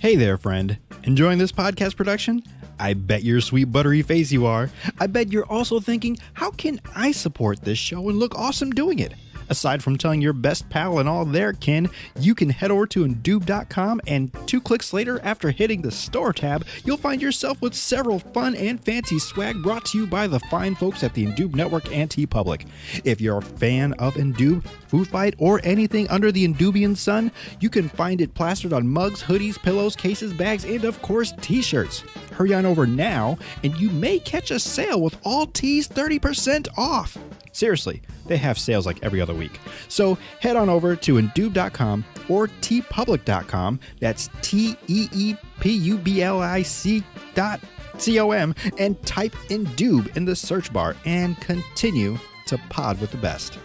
Hey there, friend. Enjoying this podcast production? I bet your sweet buttery face you are. I bet you're also thinking, how can I support this show and look awesome doing it? Aside from telling your best pal and all their kin, you can head over to Endoob.com, and 2 clicks later, after hitting the store tab, you'll find yourself with several fun and fancy swag brought to you by the fine folks at the Endoob Network and TeePublic. If you're a fan of Endoob, Food Fight, or anything under the Endoobian sun, you can find it plastered on mugs, hoodies, pillows, cases, bags, and of course, t-shirts. Hurry on over now, and you may catch a sale with all tees 30% off. Seriously, they have sales like every other week. So head on over to Endoob.com or teepublic.com. That's TEEPUBLIC.com and type Endoob in the search bar and continue to pod with the best.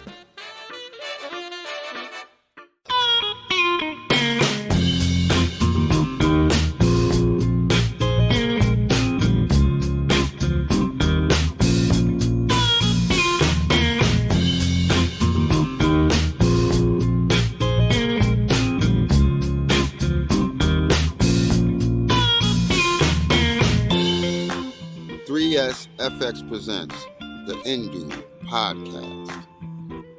FX presents the Endoob podcast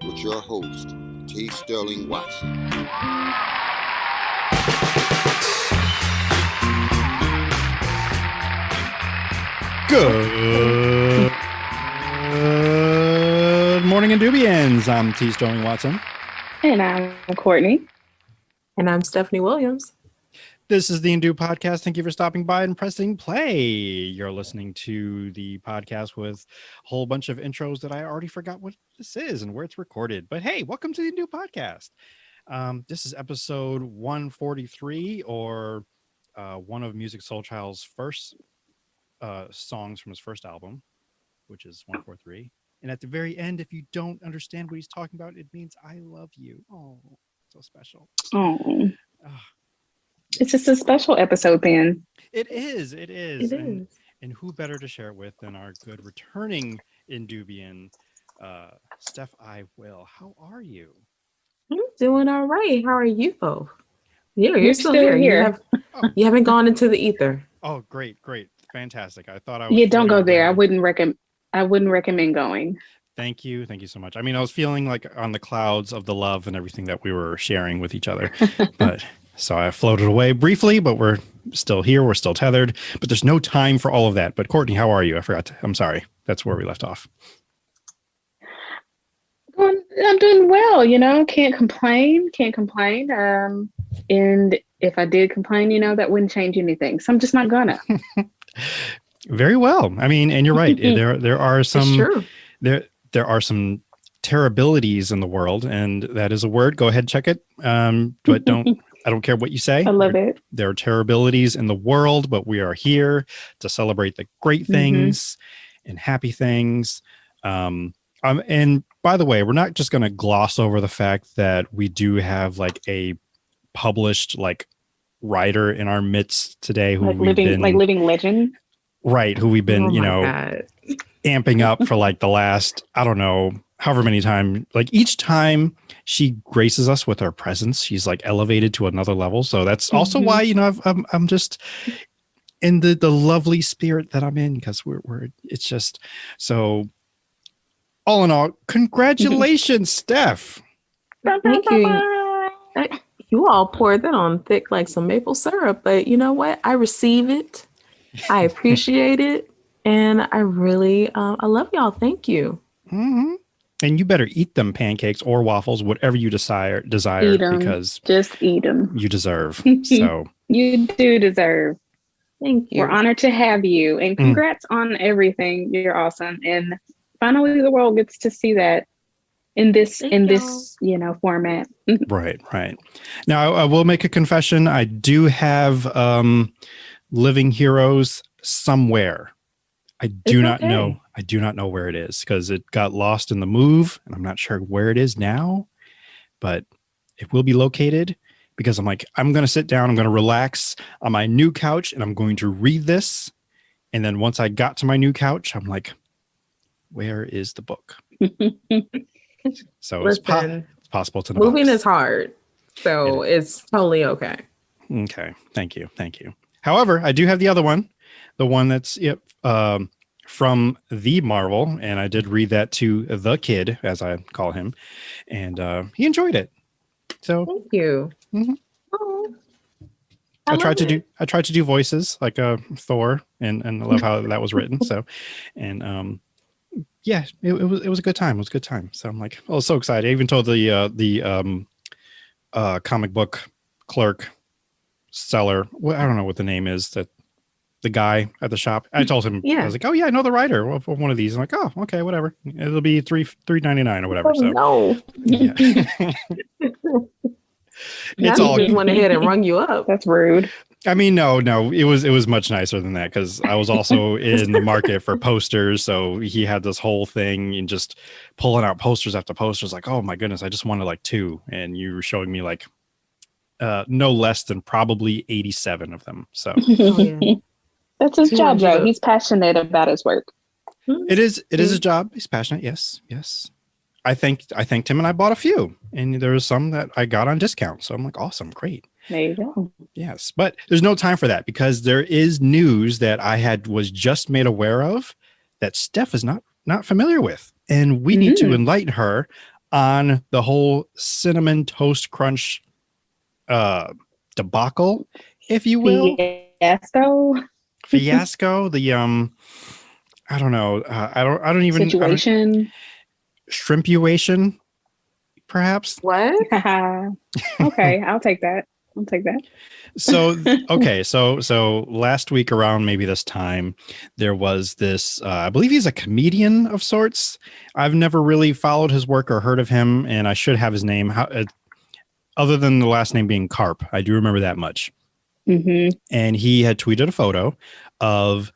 with your host, T. Sterling Watson. Good morning, Endoobians. I'm T. Sterling Watson. And I'm Kortney. And I'm Stephanie Williams. This is the Endoob podcast. Thank you for stopping by and pressing play. You're listening to the podcast with a whole bunch of intros that I already forgot what this is and where it's recorded. But hey, welcome to the Endoob podcast. This is episode 143, or one of Music Soul Child's first songs from his first album, which is 143. And at the very end, if you don't understand what he's talking about, it means I love you. Oh, so special. Oh. It's just a special episode, then. It is. And who better to share it with than our good returning Endoobian, Steph I. Will. How are you? I'm doing all right. How are you both? You're still here. You haven't gone into the ether. Oh, great. Fantastic. I thought I was. Yeah, don't go there. I wouldn't recommend going. Thank you so much. I mean, I was feeling like on the clouds of the love and everything that we were sharing with each other, but so I floated away briefly, but we're still here. We're still tethered, but there's no time for all of that. But Kortney, how are you? I'm sorry. That's where we left off. I'm doing well, can't complain. And if I did complain, that wouldn't change anything. So I'm just not gonna. Very well. I mean, and you're right. There are some, there are some terribilities in the world, and that is a word. Go ahead, check it. But I don't care what you say. I love it. There are terribilities in the world, but we are here to celebrate the great things and happy things. And by the way, we're not just going to gloss over the fact that we do have like a published like writer in our midst today who living legend. Right. Who we've been, God. amping up for like the last, I don't know, however many times, like each time she graces us with her presence, she's like elevated to another level. So that's also why, I'm just in the lovely spirit that I'm in, because it's just so all in all, congratulations, Steph. Thank you. You all poured that on thick like some maple syrup, but you know what? I receive it. I appreciate it. And I really, I love y'all. Thank you. Mm-hmm. And you better eat them pancakes or waffles, whatever you desire, because just eat them. You deserve. So you do deserve. Thank you. We're honored to have you, and congrats on everything. You're awesome. And finally, the world gets to see that in this format. Right. Now, I will make a confession. I do have Living Heroes somewhere. I do not know where it is, because it got lost in the move, and I'm not sure where it is now, but it will be located, because I'm going to sit down, I'm going to relax on my new couch, and I'm going to read this. And then once I got to my new couch, I'm like, where is the book? So it's possible to know. Moving is hard, so it's totally okay. Okay. Thank you. However, I do have the other one, the one that's from the Marvel, and I did read that to the kid, as I call him, and he enjoyed it. So Thank you. Mhm. Oh, I tried to love do voices like Thor, and I love how that was written. So, and yeah, it was a good time. It was a good time. So I'm like, I was so excited. I even told the comic book clerk seller, well, I don't know what the name is, that the guy at the shop. I told him, I was like, oh yeah, I know the writer of one of these. I'm like, oh, okay, whatever. It'll be $3.99 or whatever. Oh, So no. yeah. It's Now all he just went ahead and rung you up. That's rude. I mean, no, it was much nicer than that, because I was also in the market for posters. So he had this whole thing and just pulling out posters after posters, like, oh my goodness, I just wanted like 2. And you were showing me like no less than probably 87 of them. So Oh, yeah. That's his job, 200. though. He's passionate about his work. it is his job. He's passionate. Yes. I thanked him, and I bought a few, and there was some that I got on discount. So I'm like, awesome, great. There you go. Yes, but there's no time for that, because there is news that was just made aware of that Steph is not familiar with, and we need to enlighten her on the whole cinnamon toast crunch debacle, if you will. Fiasco. The I don't know. I don't even situation. Shrimpuation, perhaps. What? Okay, I'll take that. So okay, so last week around maybe this time, there was this I believe he's a comedian of sorts. I've never really followed his work or heard of him, and I should have his name, other than the last name being Carp. I do remember that much. And he had tweeted a photo of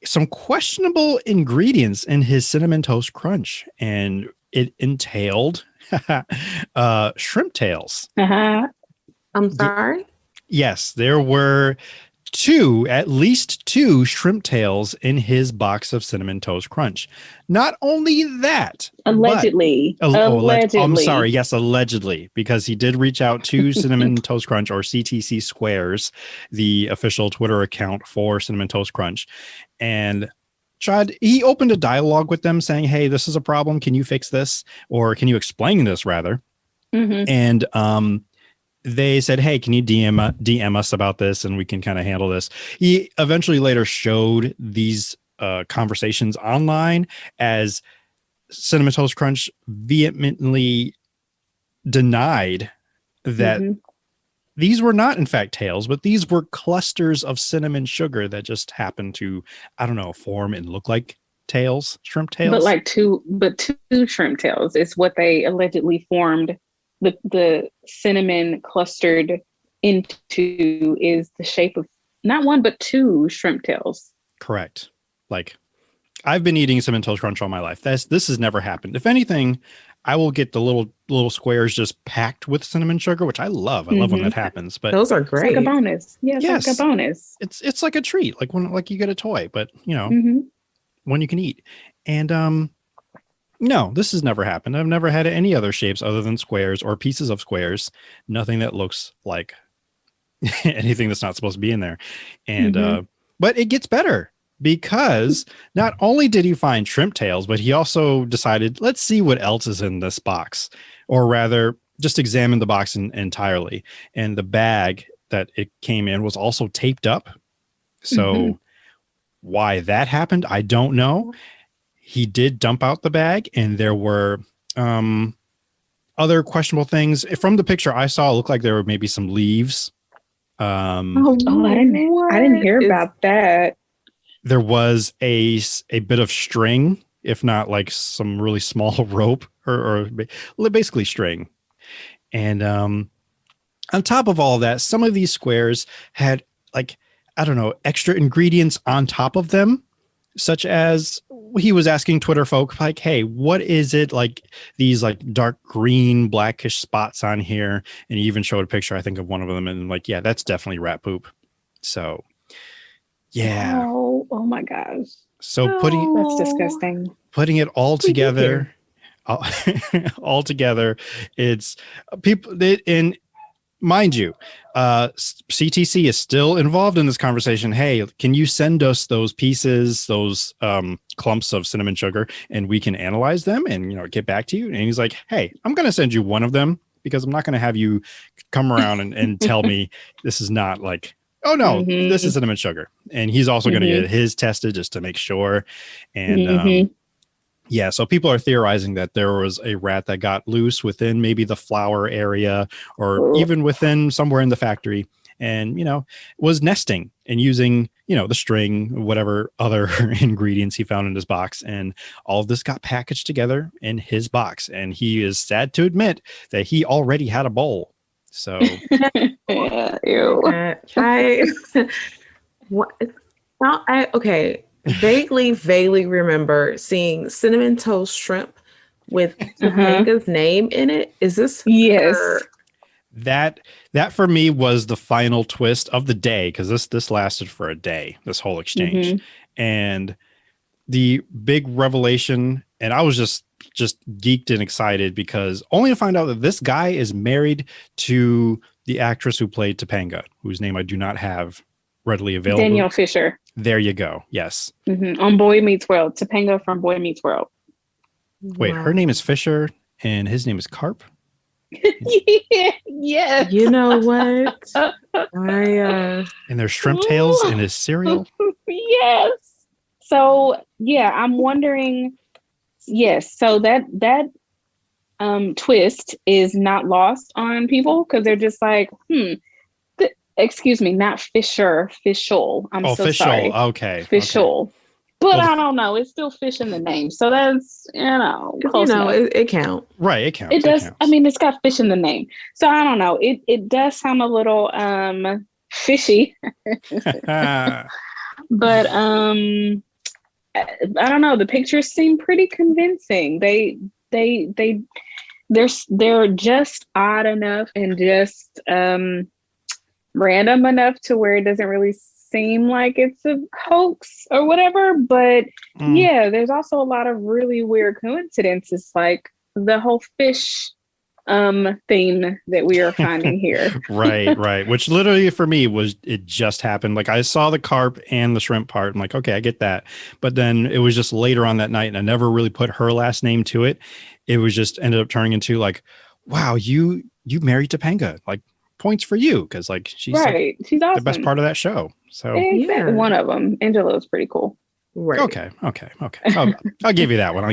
some questionable ingredients in his cinnamon toast crunch, and it entailed shrimp tails. I'm sorry? Yes, there were at least two shrimp tails in his box of cinnamon toast crunch. Not only that, allegedly. I'm sorry. Yes, allegedly, because he did reach out to Cinnamon Toast Crunch, or CTC Squares, the official Twitter account for Cinnamon Toast Crunch, and he opened a dialogue with them saying, hey, this is a problem. Can you fix this? Or can you explain this rather? And they said, hey, can you DM us about this, and we can kind of handle this. He eventually later showed these conversations online, as Cinnamon Toast Crunch vehemently denied that these were not in fact tails, but these were clusters of cinnamon sugar that just happened to, I don't know, form and look like shrimp tails. But two shrimp tails is what they allegedly formed. The cinnamon clustered into is the shape of not one but 2 shrimp tails. Correct. Like, I've been eating Cinnamon Toast Crunch all my life. This has never happened. If anything, I will get the little squares just packed with cinnamon sugar, which I love. I love when that happens. But those are great. It's like a bonus. Yeah, it's like a bonus. It's like a treat, like when you get a toy, but when you can eat. And no, this has never happened. I've never had any other shapes other than squares or pieces of squares. Nothing that looks like anything that's not supposed to be in there. And but it gets better, because not only did he find shrimp tails, but he also decided, let's see what else is in this box, or rather just examine the box entirely. And the bag that it came in was also taped up. So why that happened, I don't know. He did dump out the bag, and there were other questionable things. From the picture I saw, it looked like there were maybe some leaves. I didn't hear about that. There was a bit of string, if not like some really small rope, or basically string. And on top of all that, some of these squares had, like, I don't know, extra ingredients on top of them, such as he was asking Twitter folk, like, hey, what is it, like these like dark green blackish spots on here? And he even showed a picture, I think, of one of them, and like, yeah, that's definitely rat poop. So yeah. Oh my gosh. So that's disgusting. Putting it all together, it's people. And mind you, CTC is still involved in this conversation. Hey, can you send us those pieces, those clumps of cinnamon sugar, and we can analyze them and get back to you? And he's like, hey, I'm going to send you one of them because I'm not going to have you come around and tell me this is not like, oh no, this is cinnamon sugar. And he's also going to get his tested just to make sure. And yeah, so people are theorizing that there was a rat that got loose within maybe the flour area or even within somewhere in the factory and, was nesting and using, the string, whatever other ingredients he found in his box. And all of this got packaged together in his box. And he is sad to admit that he already had a bowl. So, yeah, ew. Okay. Vaguely remember seeing cinnamon toast shrimp with Topanga's name in it. Is this yes? That for me was the final twist of the day because this lasted for a day. This whole exchange and the big revelation, and I was just geeked and excited because only to find out that this guy is married to the actress who played Topanga, whose name I do not have readily available. Danielle Fisher. There you go. Yes. On Boy Meets World. Topanga from Boy Meets World. Wait, her name is Fisher and his name is Carp? Yes. You know what? And there's shrimp tails in his cereal? Yes. So, yeah, I'm wondering. Yes. So that twist is not lost on people because they're just like, excuse me, not Fisher, Fishel. I'm so Fishel. sorry. Okay. Fishel. Okay. But I don't know. It's still fish in the name. So that's, close enough. It counts. Right. It counts. It does. Counts. I mean, it's got fish in the name. So I don't know. It does sound a little fishy. But I don't know. The pictures seem pretty convincing. They're just odd enough and just random enough to where it doesn't really seem like it's a hoax or whatever. But yeah, there's also a lot of really weird coincidences, like the whole fish theme that we are finding here. Right. Which literally for me it just happened. Like I saw the carp and the shrimp part. I'm like, okay, I get that. But then it was just later on that night and I never really put her last name to it. It was just ended up turning into like, wow, you married Topanga. Like points for you. Cause like she's right. She's awesome. The best part of that show. So exactly. One of them, Angela, is pretty cool. Right. Okay. I'll give you that one.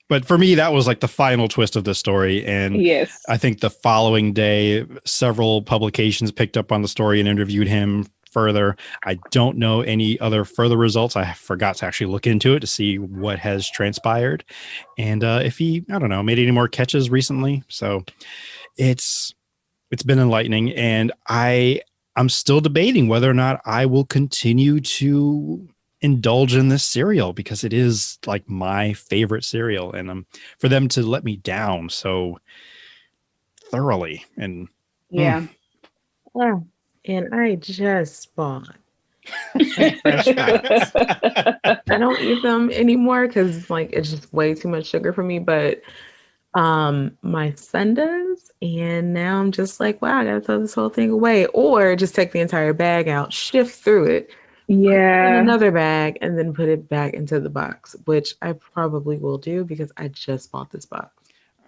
But for me, that was like the final twist of the story. And yes, I think the following day, several publications picked up on the story and interviewed him further. I don't know any other further results. I forgot to actually look into it to see what has transpired. And if he, I don't know, made any more catches recently. So it's been enlightening. And I'm still debating whether or not I will continue to indulge in this cereal because it is like my favorite cereal, and for them to let me down so thoroughly. And yeah. And I just bought fresh bites. I don't eat them anymore because like it's just way too much sugar for me, but my son does, and now I'm just like, wow, I gotta throw this whole thing away, or just take the entire bag out, shift through it, in another bag, and then put it back into the box, which I probably will do because I just bought this box.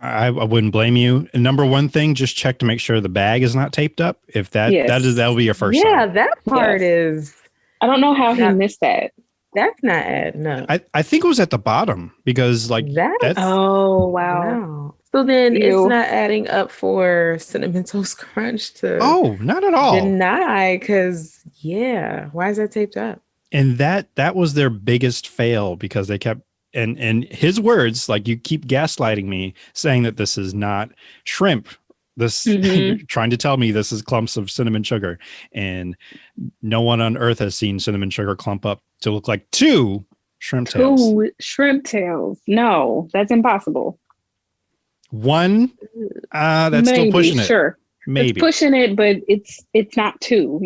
I wouldn't blame you. And number one thing, just check to make sure the bag is not taped up. If that'll be your first sign. That part is. I don't know how he missed that. That's not adding up. I think it was at the bottom because like that's. Oh wow. So then it's not adding up for Cinnamon Toast Crunch to. Oh, not at all. Deny, because why is that taped up? And that was their biggest fail because they kept. And his words, like, you keep gaslighting me saying that this is not shrimp. This trying to tell me this is clumps of cinnamon sugar, and no one on earth has seen cinnamon sugar clump up to look like two shrimp tails. Two shrimp tails. No, that's impossible. One, that's still pushing it. Sure. Maybe it's pushing it, but it's not two,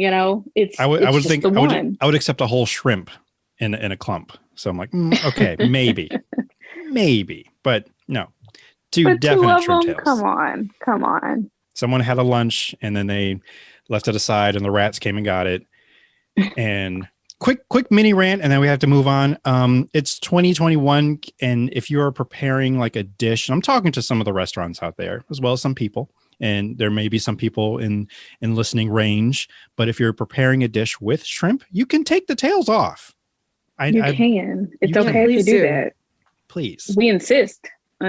it's I would think I would accept a whole shrimp in a clump. So I'm like, okay, maybe, but no, two definite shrimp tails. Come on. Someone had a lunch and then they left it aside and the rats came and got it. And quick mini rant, and then we have to move on. It's 2021, and if you're preparing like a dish, and I'm talking to some of the restaurants out there as well as some people, and there may be some people in listening range, but if you're preparing a dish with shrimp, you can take the tails off. You can. It's okay if you do that. Please. We insist. I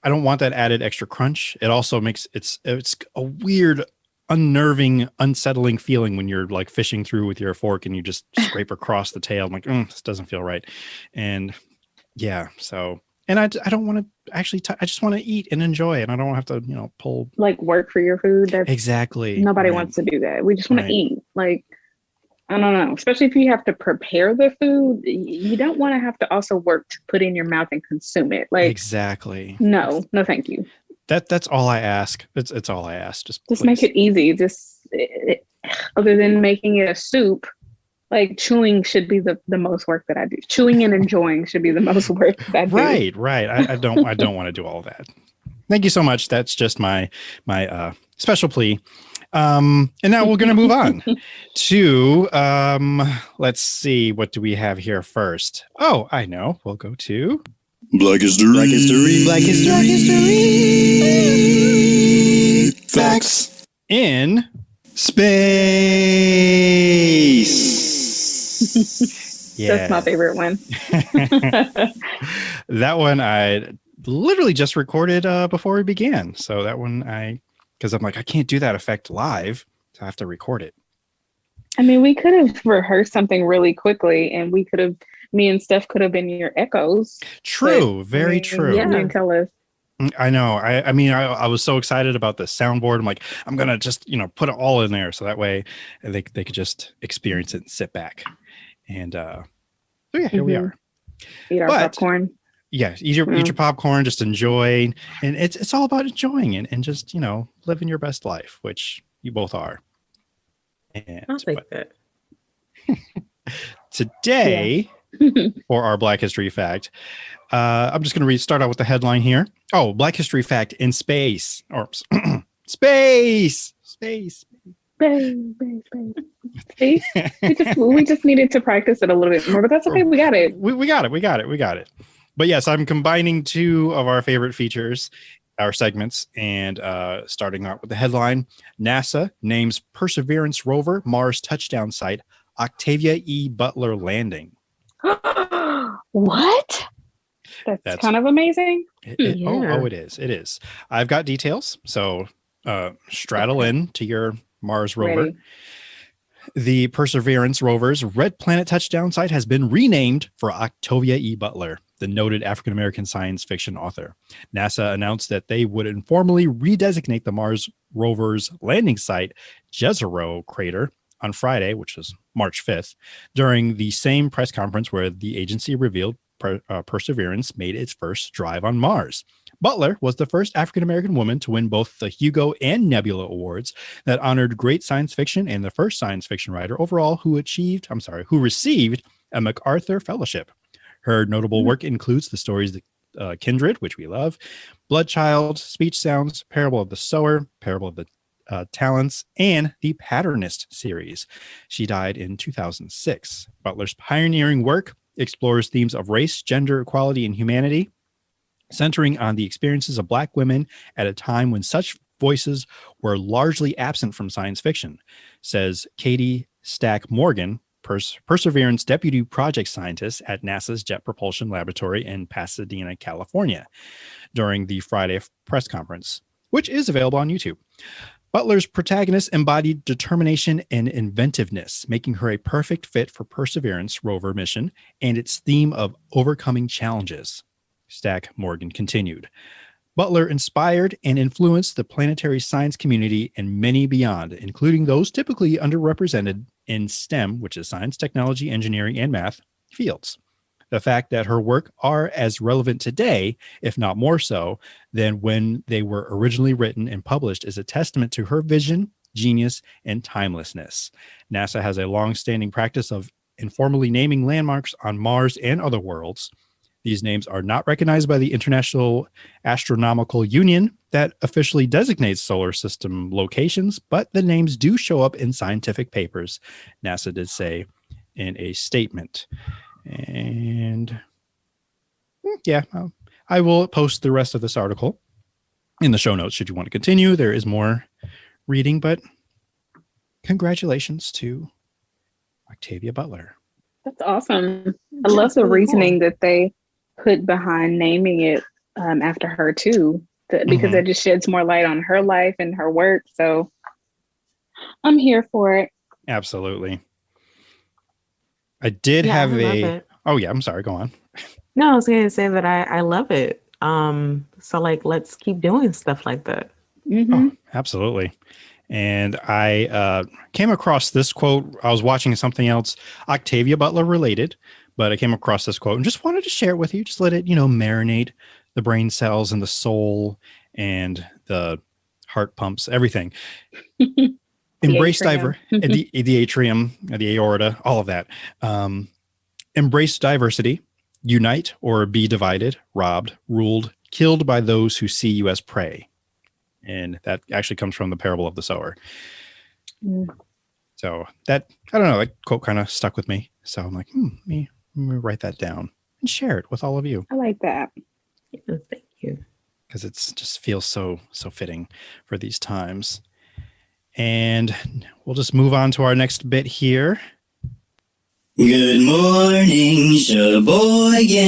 don't want that added extra crunch. It also makes it's a weird, unnerving, unsettling feeling when you're like fishing through with your fork and you just scrape across the tail. I'm like, this doesn't feel right. And yeah, so, and I don't want to actually, I just want to eat and enjoy it. I don't have to, pull. Like work for your food. That's, exactly. Nobody wants to do that. We just want to eat. Like, I don't know, especially if you have to prepare the food, you don't want to have to also work to put in your mouth and consume it. Like, exactly. No, thank you. That's all I ask. It's all I ask. Just make it easy. Other than making it a soup, like chewing should be the most work that I do. Chewing and enjoying should be the most work that I do. Right. I don't want to do all that. Thank you so much. That's just my special plea. And now we're going to move on to, let's see, what do we have here first? Oh, I know. We'll go to Black History Facts in Space. Yeah. That's my favorite one. That one I literally just recorded before we began. So that one because I'm like, I can't do that effect live, so I have to record it. I mean, we could have rehearsed something really quickly, and me and Steph could have been your echoes. True, very true. Yeah, and tell us. I know. I was so excited about the soundboard. I'm like, I'm gonna just put it all in there, so that way they could just experience it and sit back. And so yeah, here we are. Eat our popcorn. Yeah, eat your popcorn, just enjoy. And it's all about enjoying it and just, living your best life, which you both are. And I'll take that. Today, for our Black History Fact, I'm just going to start out with the headline here. Oh, Black History Fact in space. Or space. Space. See? We just needed to practice it a little bit more, but that's okay. We got it. We got it. But yes, I'm combining two of our favorite features, our segments, and starting out with the headline: NASA names Perseverance rover Mars touchdown site Octavia E. Butler landing. What? That's kind of amazing. Oh, it is. It is. I've got details. So straddle in to your Mars rover. Ready. The Perseverance rover's Red Planet touchdown site has been renamed for Octavia E. Butler, the noted African-American science fiction author. NASA announced that they would informally redesignate the Mars rover's landing site, Jezero Crater, on Friday, which is March 5th, during the same press conference where the agency revealed Perseverance made its first drive on Mars. Butler was the first African-American woman to win both the Hugo and Nebula Awards that honored great science fiction, and the first science fiction writer overall who received a MacArthur Fellowship. Her notable work includes the stories Kindred, which we love, Bloodchild, Speech Sounds, Parable of the Sower, Parable of the Talents, and the Patternist series. She died in 2006. Butler's pioneering work explores themes of race, gender equality, and humanity, centering on the experiences of Black women at a time when such voices were largely absent from science fiction, says Katie Stack Morgan, Perseverance Deputy Project Scientist at NASA's Jet Propulsion Laboratory in Pasadena, California, during the Friday press conference, which is available on YouTube. Butler's protagonist embodied determination and inventiveness, making her a perfect fit for Perseverance rover mission and its theme of overcoming challenges. Stack Morgan continued. Butler inspired and influenced the planetary science community and many beyond, including those typically underrepresented in STEM, which is science, technology, engineering, and math fields. The fact that her work are as relevant today, if not more so, than when they were originally written and published is a testament to her vision, genius, and timelessness. NASA has a long-standing practice of informally naming landmarks on Mars and other worlds. These names are not recognized by the International Astronomical Union that officially designates solar system locations, but the names do show up in scientific papers, NASA did say in a statement. And yeah, I will post the rest of this article in the show notes should you want to continue. There is more reading, but congratulations to Octavia Butler. That's awesome. I love the reasoning that they put behind naming it after her too, because it just sheds more light on her life and her work. So I'm here for it. Absolutely. I did have oh yeah, I'm sorry, go on. No, I was going to say that I love it. So like, let's keep doing stuff like that. Mm-hmm. Oh, absolutely. And I came across this quote. I was watching something else, Octavia Butler related, but I came across this quote and just wanted to share it with you. Just let it, marinate the brain cells and the soul and the heart pumps, everything. Embrace the atrium, the aorta, all of that. Embrace diversity, unite or be divided, robbed, ruled, killed by those who see you as prey. And that actually comes from the parable of the sower. So that, I don't know, that quote kind of stuck with me. So I'm like, let me write that down and share it with all of you. I like that. Yeah, thank you. Because it's just feels so fitting for these times. And we'll just move on to our next bit here. Good morning, Sheboygan.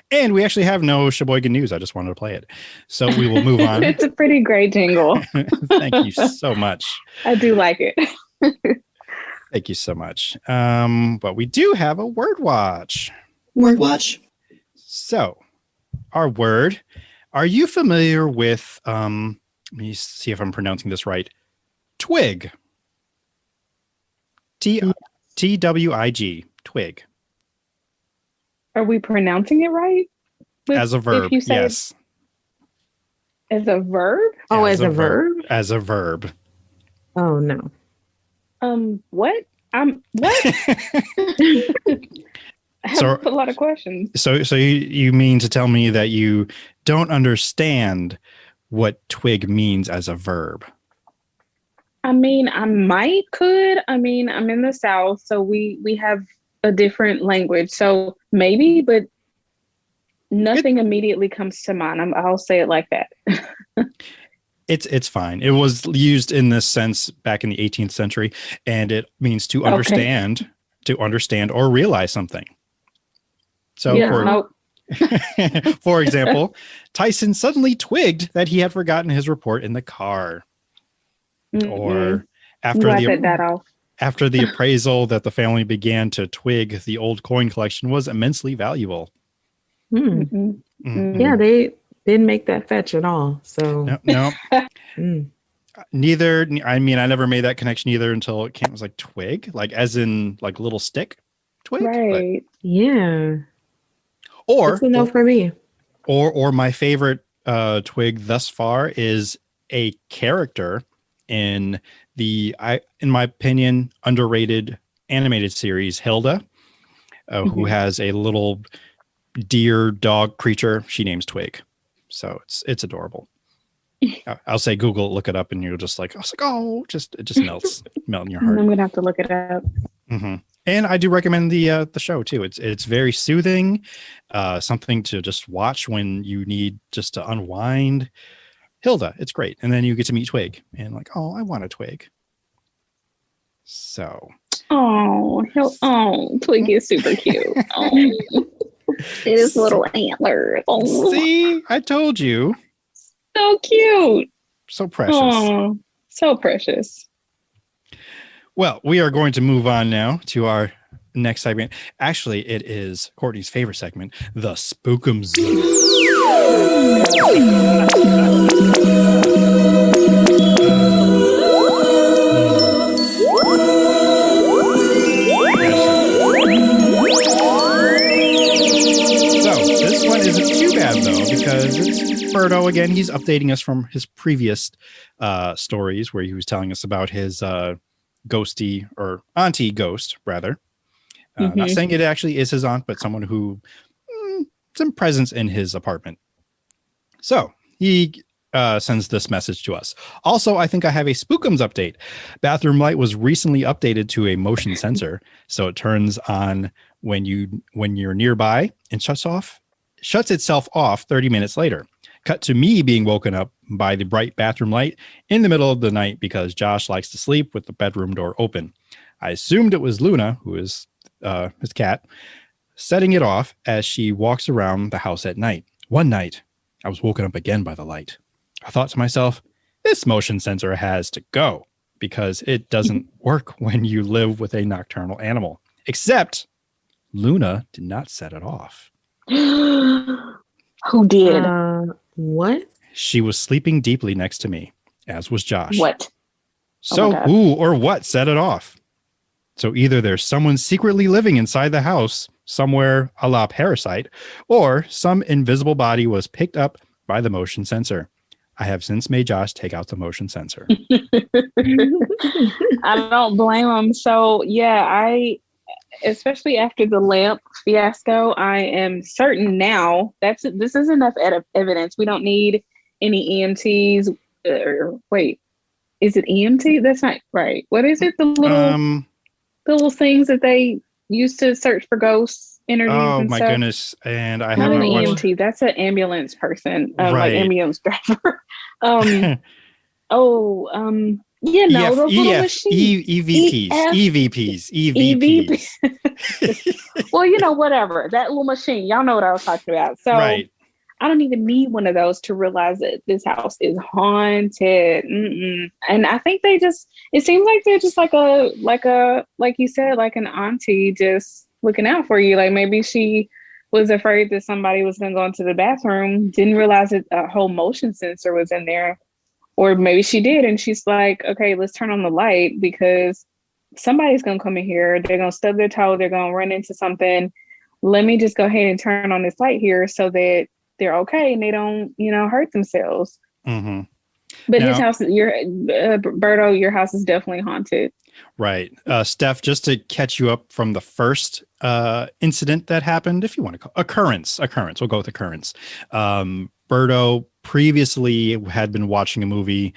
And we actually have no Sheboygan news. I just wanted to play it. So we will move on. It's a pretty great jingle. Thank you so much. I do like it. Thank you so much. But we do have a word watch. Word watch. So our word, are you familiar with, let me see if I'm pronouncing this right, twig? Twig, twig. Are we pronouncing it right? As a verb, if you say yes. As a verb? Oh, as a verb? As a verb. Oh, no. What? What? I have a lot of questions. So you mean to tell me that you don't understand what twig means as a verb? I mean, I'm in the South, so we have a different language. So maybe, but nothing immediately comes to mind. I'll say it like that. It's fine. It was used in this sense back in the 18th century, and it means to understand, or realize something. So for example, Tyson suddenly twigged that he had forgotten his report in the car. Or after the appraisal that the family began to twig the old coin collection was immensely valuable. Yeah, they didn't make that fetch at all. So no. Neither. I mean, I never made that connection either until it was like twig, like as in like little stick twig. Right. But, yeah. Or it's a no for me. Or my favorite twig thus far is a character in in my opinion, underrated animated series Hilda, who has a little deer dog creature she names Twig. So it's adorable. I'll say Google, look it up, and you'll just like, I was like, oh, it just melts in your heart. I'm gonna have to look it up. And I do recommend the show too. It's very soothing, something to just watch when you need just to unwind. Hilda, it's great. And then you get to meet Twig and like, oh, I want a twig. So. Twig is super cute. It is little antlers. See, I told you. So cute. So precious. Oh, so precious. Well, we are going to move on now to our next segment. Actually, it is Kortney's favorite segment, the Spookums Zone. This one isn't too bad though, because it's Berto again. He's updating us from his previous stories where he was telling us about his ghosty or auntie ghost, rather. Not saying it actually is his aunt, but someone who presents in his apartment. So he sends this message to us. Also, I think I have a Spookums update. Bathroom light was recently updated to a motion sensor, so it turns on when you're nearby and shuts itself off 30 minutes later. Cut to me being woken up by the bright bathroom light in the middle of the night because Josh likes to sleep with the bedroom door open. I assumed it was Luna, who is his cat, setting it off as she walks around the house at night. One night, I was woken up again by the light. I thought to myself, this motion sensor has to go because it doesn't work when you live with a nocturnal animal. Except Luna did not set it off. Who did? What? She was sleeping deeply next to me, as was Josh. What? So who or what set it off? So either there's someone secretly living inside the house somewhere a la Parasite, or some invisible body was picked up by the motion sensor. I have since made Josh take out the motion sensor. I don't blame him. So yeah, especially after the lamp fiasco, I am certain now this is enough evidence. We don't need any EMTs. Wait, is it EMT? That's not right. What is it? The little things that they used to search for ghosts. Oh my goodness! And I not haven't an watched. EMT. That's an ambulance person, Right. like ambulance driver. Yeah, no, those little machines. EVPs. Well, whatever. That little machine, y'all know what I was talking about. So Right. I don't even need one of those to realize that this house is haunted. And I think it seems like they're just like you said, like an auntie just looking out for you. Like maybe she was afraid that somebody was going to go into the bathroom, didn't realize that a whole motion sensor was in there. Or maybe she did, and she's like, okay, let's turn on the light because somebody's going to come in here. They're going to stub their toe. They're going to run into something. Let me just go ahead and turn on this light here so that they're okay and they don't, hurt themselves. Mm-hmm. But his house, Berto, your house is definitely haunted. Right. Steph, just to catch you up from the first incident that happened, if you want to call occurrence, we'll go with occurrence. Berto previously had been watching a movie,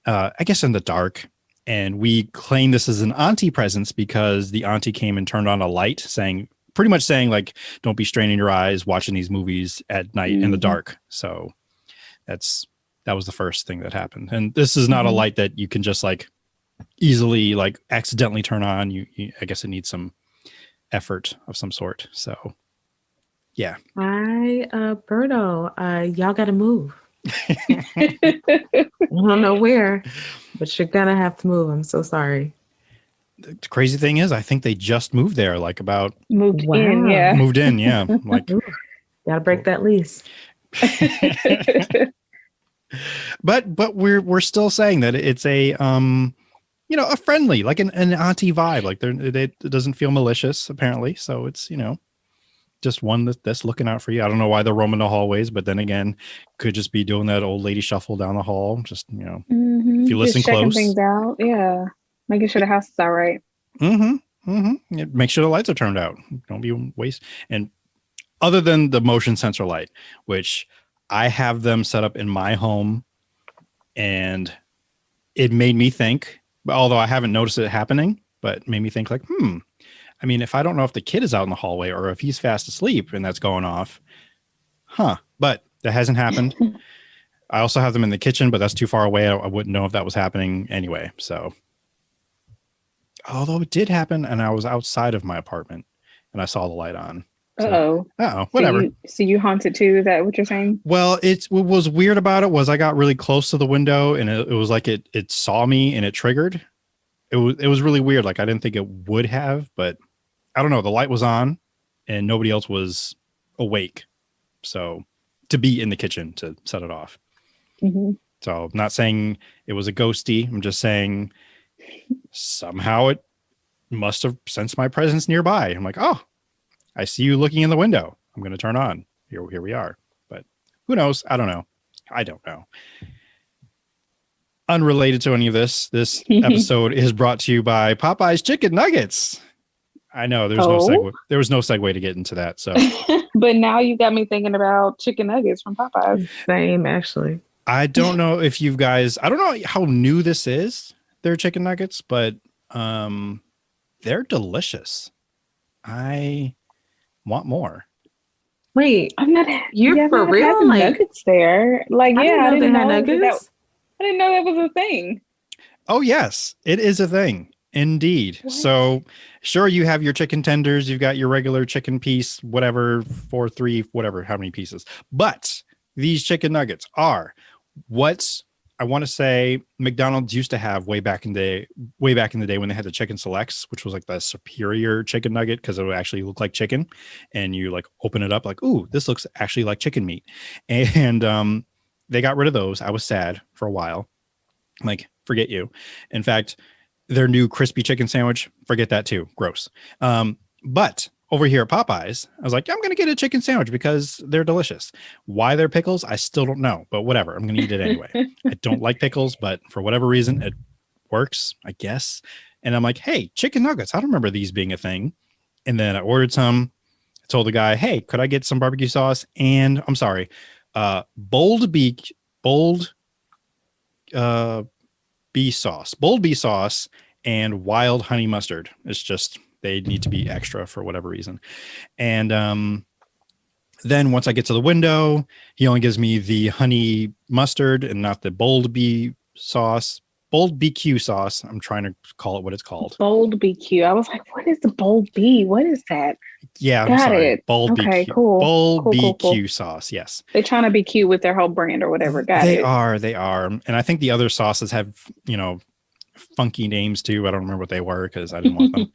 I guess in the dark, and we claim this is an auntie presence because the auntie came and turned on a light pretty much saying like, don't be straining your eyes watching these movies at night in the dark. So that was the first thing that happened. And this is not a light that you can just like easily like accidentally turn on. I guess it needs some effort of some sort. So yeah. Berto, y'all got to move. I don't know where, but you're gonna have to move. I'm so sorry. The crazy thing is, I think they just moved there, like about moved in, yeah. Like, gotta break that lease. but we're still saying that it's a a friendly, like an auntie vibe. Like it doesn't feel malicious apparently. So it's just one that's looking out for you. I don't know why they're roaming the hallways, but then again, could just be doing that old lady shuffle down the hall. Just if you listen just checking close, things out. Yeah, making sure the house is all right. Yeah, make sure the lights are turned out. Don't be waste. And other than the motion sensor light, which I have them set up in my home, and it made me think. Although I haven't noticed it happening, but made me think like, I mean, if I don't know if the kid is out in the hallway or if he's fast asleep and that's going off, but that hasn't happened. I also have them in the kitchen, but that's too far away. I wouldn't know if that was happening anyway. So, although it did happen and I was outside of my apartment and I saw the light on. So, whatever. So you haunted too? Is that what you're saying? Well, what was weird about it was I got really close to the window and it was like it saw me and it triggered. It was really weird. Like I didn't think it would have, but I don't know. The light was on and nobody else was awake. So to be in the kitchen to set it off. Mm-hmm. So I'm not saying it was a ghosty. I'm just saying somehow it must have sensed my presence nearby. I'm like, oh, I see you looking in the window. I'm going to turn on. Here we are. But who knows? I don't know. Unrelated to any of this episode is brought to you by Popeye's Chicken Nuggets. I know there's no Oh. segue. There was no segue to get into that. So But now you got me thinking about chicken nuggets from Popeyes. Same, actually. I don't know if you guys, I don't know how new this is, their chicken nuggets, but they're delicious. I want more. Wait, I'm not. you're I've for not real? had the Like, nuggets there. Like, I yeah, didn't I know they didn't had know that. nuggets. I didn't know that was a thing. Oh, yes, it is a thing. Indeed. What? So sure, you have your chicken tenders, you've got your regular chicken piece, whatever, 4, 3, whatever, how many pieces. But these chicken nuggets are what I want to say McDonald's used to have way back in the day when they had the chicken selects, which was like the superior chicken nugget because it would actually look like chicken, and you like open it up like, ooh, this looks actually like chicken meat. And they got rid of those. I was sad for a while. Like, forget you. In fact, their new crispy chicken sandwich, forget that too. Gross. But over here at Popeyes, I was like, I'm going to get a chicken sandwich because they're delicious. Why they're pickles, I still don't know, but whatever. I'm going to eat it anyway. I don't like pickles, but for whatever reason, it works, I guess. And I'm like, hey, chicken nuggets. I don't remember these being a thing. And then I ordered some. I told the guy, hey, could I get some barbecue sauce? And I'm sorry, bold bee sauce and wild honey mustard. It's just, they need to be extra for whatever reason. And then once I get to the window, he only gives me the honey mustard and not the bold BQ sauce. I'm trying to call it what it's called. Bold BQ. I was like, what is the bold B? What is that? Yeah, I'm Got sorry. it. Bold Okay, BQ. cool. Bold Cool, BQ cool. sauce. Yes. They're trying to be cute with their whole brand or whatever. They are. And I think the other sauces have, funky names too. I don't remember what they were because I didn't want them.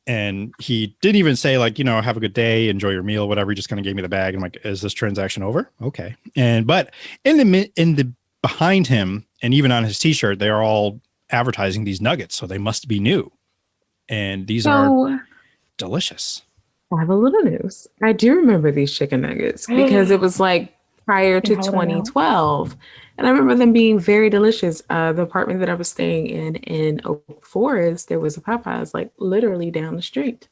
And he didn't even say like, have a good day, enjoy your meal, whatever. He just kind of gave me the bag. I'm like, is this transaction over? Okay. But in the behind him and even on his t-shirt, they are all advertising these nuggets. So they must be new. And these are delicious. I have a little news. I do remember these chicken nuggets because it was like prior to Hold on now. 2012. And I remember them being very delicious. The apartment that I was staying in Oak Forest, there was a Popeyes like literally down the street.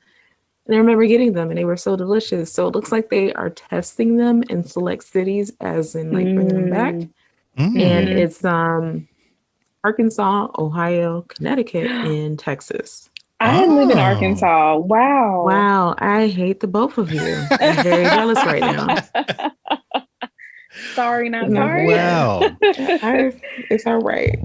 And I remember getting them and they were so delicious. So it looks like they are testing them in select cities as in like bringing them back. And it's Arkansas, Ohio, Connecticut, and Texas. I live in Oh. Arkansas. Wow. Wow, I hate the both of you. I'm very jealous right now. Sorry, not No, sorry. Well, It's all right.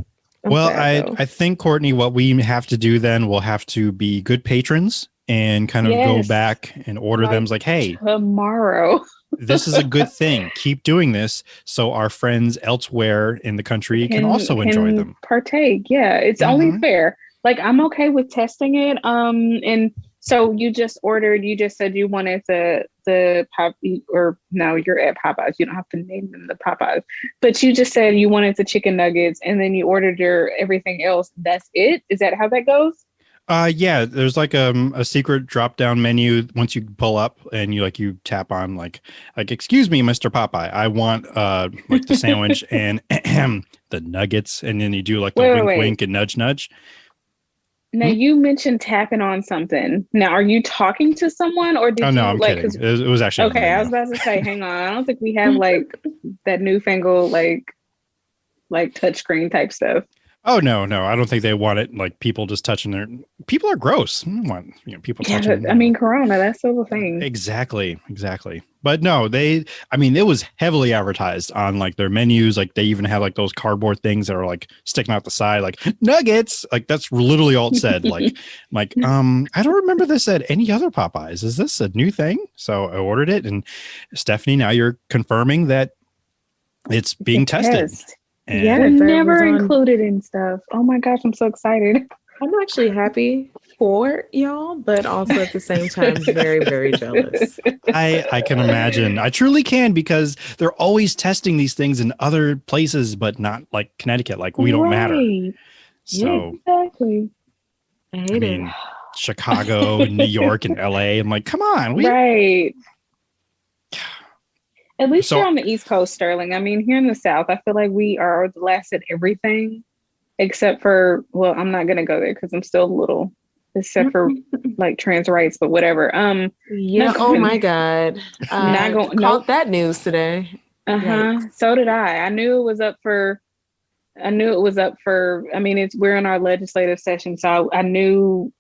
I'm well, sad, though. I think, Kortney, what we have to do then, we'll have to be good patrons and kind of go Yes. back and order them. It's like, hey, Tomorrow. this is a good thing. Keep doing this so our friends elsewhere in the country can also enjoy them. Partake. Yeah, it's only fair. Like, I'm okay with testing it. And so you just said you wanted the pop, or no, you're at Popeyes. You don't have to name them the Popeyes, but you just said you wanted the chicken nuggets and then you ordered your everything else. That's it? Is that how that goes? Yeah, there's like a secret drop down menu once you pull up and you tap on like excuse me, Mr. Popeye, I want like the sandwich and the nuggets, and then you do like the wink and nudge. Now you mentioned tapping on something. Now, are you talking to someone or did you? No, I'm like, kidding. It was actually okay. I was about to say, hang on. I don't think we have like that newfangled like touchscreen type stuff. Oh no, I don't think they want it. Like people just touching their. People are gross. I don't want people touching. Yeah, I mean, Corona. That's still a thing. Exactly. But no, it was heavily advertised on like their menus. Like they even have like those cardboard things that are like sticking out the side, like nuggets. Like that's literally all it said. I don't remember this at any other Popeyes. Is this a new thing? So I ordered it, and Stephanie, now you're confirming that it's being tested. And Yeah, If it never was on- included in stuff. Oh my gosh, I'm so excited. I'm actually happy for y'all, but also at the same time, very, very jealous. I can imagine. I truly can, because they're always testing these things in other places, but not like Connecticut. Like we don't matter. Right. So Exactly. I I hate mean, it. Chicago, New York, and LA. I'm like, come on. Right. At least So- you're on the East Coast, Sterling. I mean, here in the South, I feel like we are the last at everything, except for, well, I'm not going to go there because I'm still a little except for like trans rights, but whatever. Yeah. Not Oh going, my God. not going. Caught Nope. that news today. Yikes. So did I. I knew it was up for. I knew it was up for. I mean, we're in our legislative session, so I knew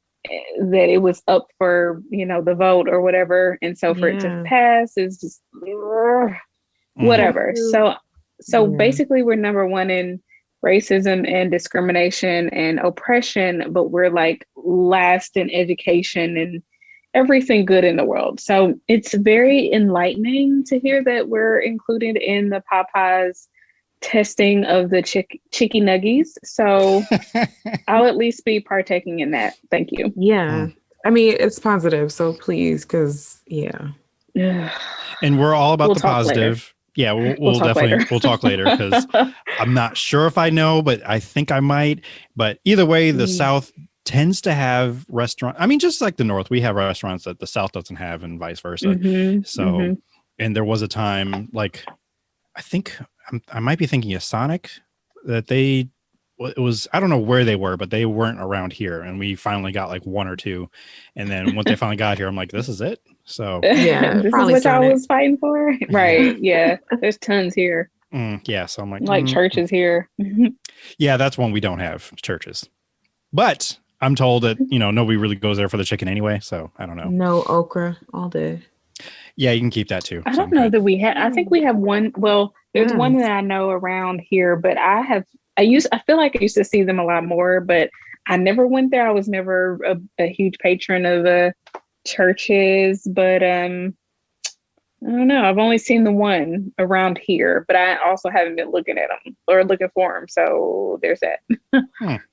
that it was up for the vote or whatever, and so for it to Yeah. pass is just whatever. So Yeah. basically, we're number one in racism and discrimination and oppression, but we're like last in education and everything good in the world. So it's very enlightening to hear that we're included in the Popeyes testing of the chicky nuggies. So I'll at least be partaking in that. Thank you. Yeah. I mean, it's positive. So please, because, yeah. And we're all about We'll the talk positive. later. Yeah, we'll talk definitely later. we'll talk later because I'm not sure if I know, but I think I might. But either way, the South tends to have restaurants. I mean, just like the North, we have restaurants that the South doesn't have, and vice versa. And there was a time, like I think I might be thinking of Sonic, that it was, I don't know where they were, but they weren't around here, and we finally got like one or two, and then once they finally got here, I'm like, this is it. So yeah, this is what I was fighting for, right? Yeah, there's tons here. Yeah, so I'm like churches here. Yeah, that's one we don't have, churches, but I'm told that nobody really goes there for the chicken anyway. So I don't know. No okra all day. Yeah, you can keep that too. I don't know that we have. I think we have one. Well, there's one that I know around here, but I feel like I used to see them a lot more, but I never went there. I was never a huge patron of the churches, but I don't know. I've only seen the one around here, but I also haven't been looking at them or looking for them. So there's that.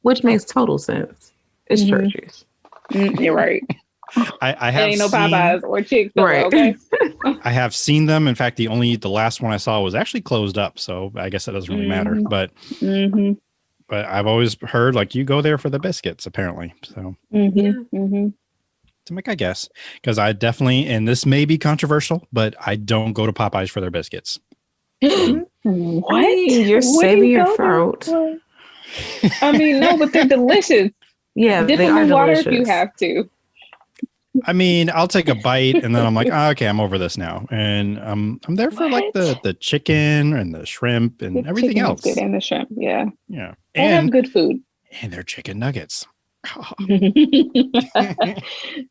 Which makes total sense. It's churches. You're right. I have ain't no Popeyes or Chicks, right? Okay. I have seen them. In fact, the last one I saw was actually closed up, so I guess that doesn't really matter. But but I've always heard like you go there for the biscuits, apparently. So to make, I guess, because I definitely, and this may be controversial, but I don't go to Popeyes for their biscuits. What? You're saving your throat. I mean, no, but they're delicious. Yeah, dip they them are in water delicious. if you have to. I mean, I'll take a bite and then I'm like, okay, I'm over this now. And I'm there for like the chicken and the shrimp and everything else. Good, and the shrimp, yeah. Yeah. They have good food. And their chicken nuggets.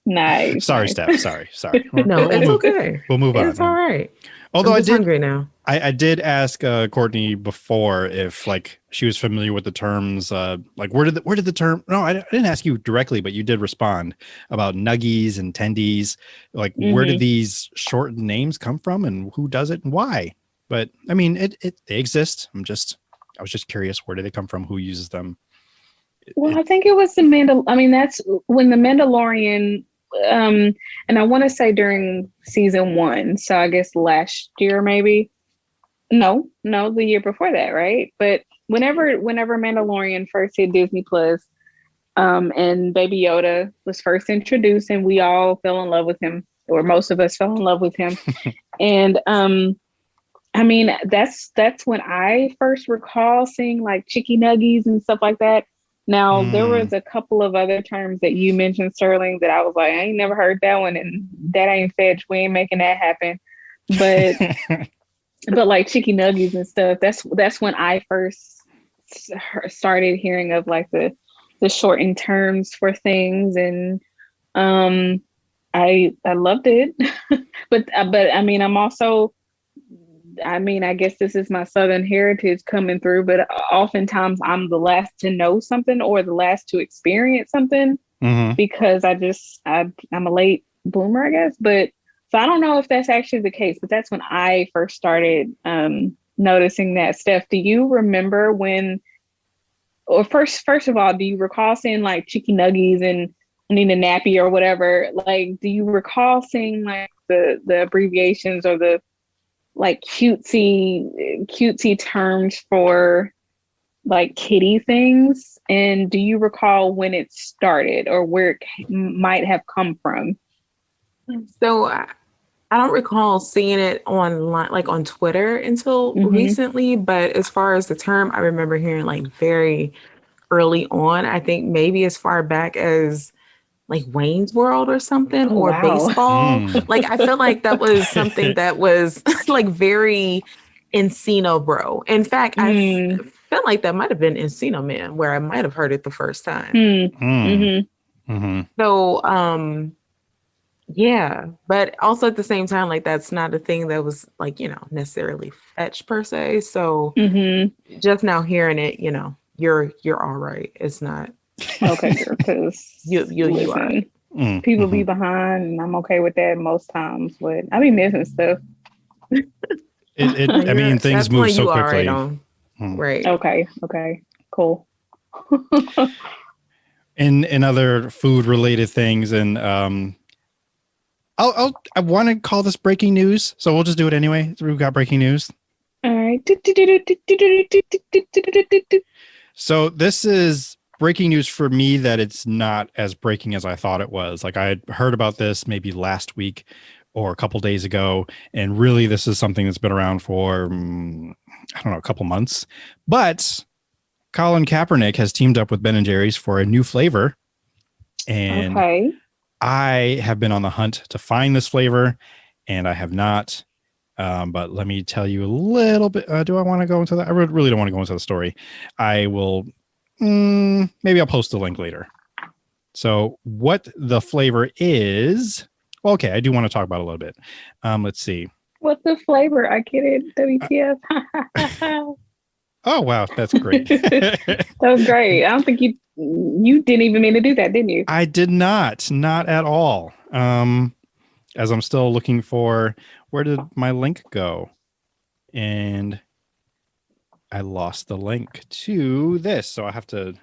Nice. Sorry, nice. Steph. Sorry. No, it's okay. We'll move on. It's all right. Although I'm hungry now. I did ask Kortney before if like she was familiar with the terms. Like where did the term? No, I didn't ask you directly, but you did respond about nuggies and tendies. Like where did these shortened names come from, and who does it and why? But I mean, they exist. I was just curious, where do they come from? Who uses them? Well, I think it was I mean, that's when the Mandalorian. And I want to say during season 1, so I guess last year maybe. No, the year before that, right? But whenever Mandalorian first hit Disney Plus, and Baby Yoda was first introduced, and we all fell in love with him, or most of us fell in love with him, and I mean that's when I first recall seeing like chicky nuggies and stuff like that. Now, there was a couple of other terms that you mentioned, Sterling, that I was like, I ain't never heard that one, and that ain't fetch. We ain't making that happen. But but like chicky nuggies and stuff, that's when I first started hearing of like the shortened terms for things, and I loved it. but I mean, I guess this is my Southern heritage coming through, but oftentimes I'm the last to know something or the last to experience something because I'm a late bloomer, I guess. But so I don't know if that's actually the case, but that's when I first started noticing that. Steph, do you remember first of all, do you recall seeing like chicky nuggies and need a nappy or whatever? Like, do you recall seeing like the abbreviations or the like cutesy terms for like kitty things? And do you recall when it started or where it might have come from? So I don't recall seeing it online, like on Twitter until recently, but as far as the term, I remember hearing like very early on, I think maybe as far back as like Wayne's World or something, Oh, or wow. baseball. Mm. Like I feel like that was something that was like very Encino Bro. In fact, I Mm. felt like that might have been Encino Man, where I might have heard it the first time. Mm. Mm. Mm-hmm. Mm-hmm. So yeah, but also at the same time, like that's not a thing that was like, necessarily fetch per se. So Mm-hmm. just now hearing it, you're all right. It's not Okay, girl, because you are right. people be Mm-hmm. behind, and I'm okay with that most times, but I be missing stuff. I mean, things That's move one so you are right quickly. on. Mm. Right. Okay, cool. In other food related things, and I want to call this breaking news, so we'll just do it anyway. We've got breaking news. All right. So this is breaking news for me that it's not as breaking as I thought it was. Like I had heard about this maybe last week or a couple days ago, and really this is something that's been around for I don't know, a couple months. But Colin Kaepernick has teamed up with Ben & Jerry's for a new flavor, and Okay. I have been on the hunt to find this flavor, and I have not. But let me tell you a little bit. Do I want to go into that? I really don't want to go into the story. I will. Maybe I'll post the link later. So what the flavor is? Well, okay, I do want to talk about it a little bit. Let's see. What's the flavor? I get it. WTF. Oh, wow. That's great. That was great. I don't think you didn't even mean to do that, didn't you? I did not at all. As I'm still looking for, where did my link go? And I lost the link to this. So I have to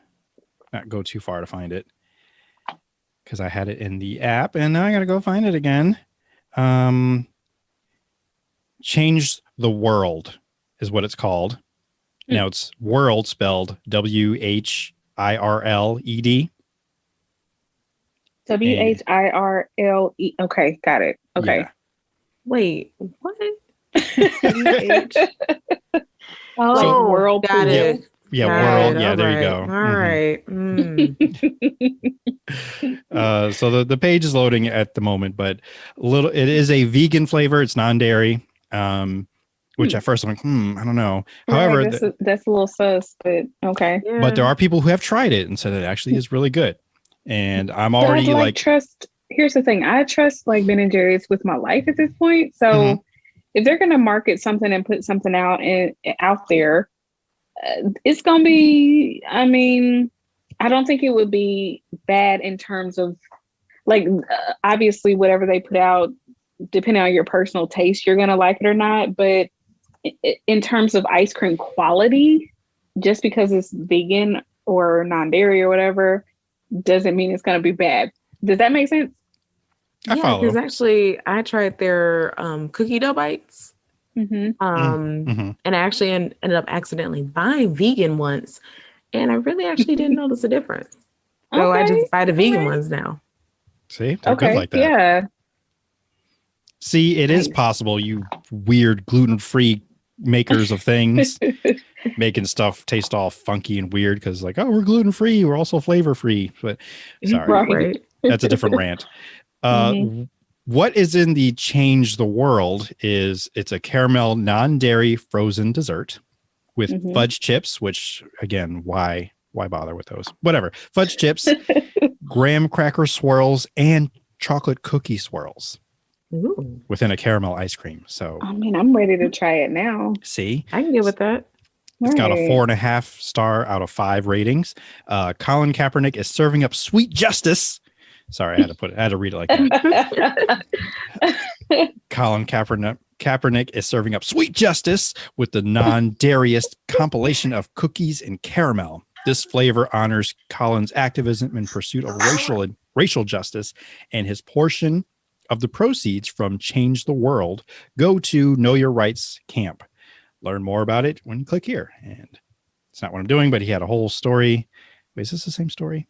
not go too far to find it, because I had it in the app and now I got to go find it again. Change the World is what it's called. Now it's world spelled WHIRLED. WHIRLE. Okay, got it. Okay. Yeah. Wait, what? Like whirlpool. Got it. Yeah, Got world. it. Yeah, All there right. you go. All right. So the page is loading at the moment, but it is a vegan flavor. It's non-dairy. Which at first I'm like, I don't know. However, right, that's a little sus, but okay. Yeah. but there are people who have tried it and said it actually is really good. And I'm already But like trust. Here's the thing: I trust like Ben & Jerry's with my life at this point. So if they're gonna market something and put something out there, it's gonna be. I mean, I don't think it would be bad in terms of like obviously whatever they put out, depending on your personal taste, you're gonna like it or not. But in terms of ice cream quality, just because it's vegan or non-dairy or whatever, doesn't mean it's going to be bad. Does that make sense? I follow. Because actually I tried their cookie dough bites. Mm-hmm. And I actually ended up accidentally buying vegan once, and I really actually didn't notice a difference. So I just buy the vegan ones now. See, they're good like that. Yeah. See, it is possible, you weird gluten-free makers of things, making stuff taste all funky and weird because like, oh, we're gluten-free, we're also flavor-free. But sorry, Right. That's a different rant. What is in the Change the World is it's a caramel non-dairy frozen dessert with fudge chips, which again, why bother with those? Whatever. Fudge chips, graham cracker swirls, and chocolate cookie swirls. Ooh. Within a caramel ice cream. So I mean, I'm ready to try it now. See, I can get with that. It's got a 4.5 star out of 5 ratings. Colin Kaepernick is serving up sweet justice. Sorry, I had to read it like that. Colin Kaepernick is serving up sweet justice with the non-dairyest compilation of cookies and caramel. This flavor honors Colin's activism in pursuit of racial justice, and his portion of the proceeds from Change the World go to Know Your Rights Camp. Learn more about it when you click here. And it's not what I'm doing, but he had a whole story. Wait, is this the same story?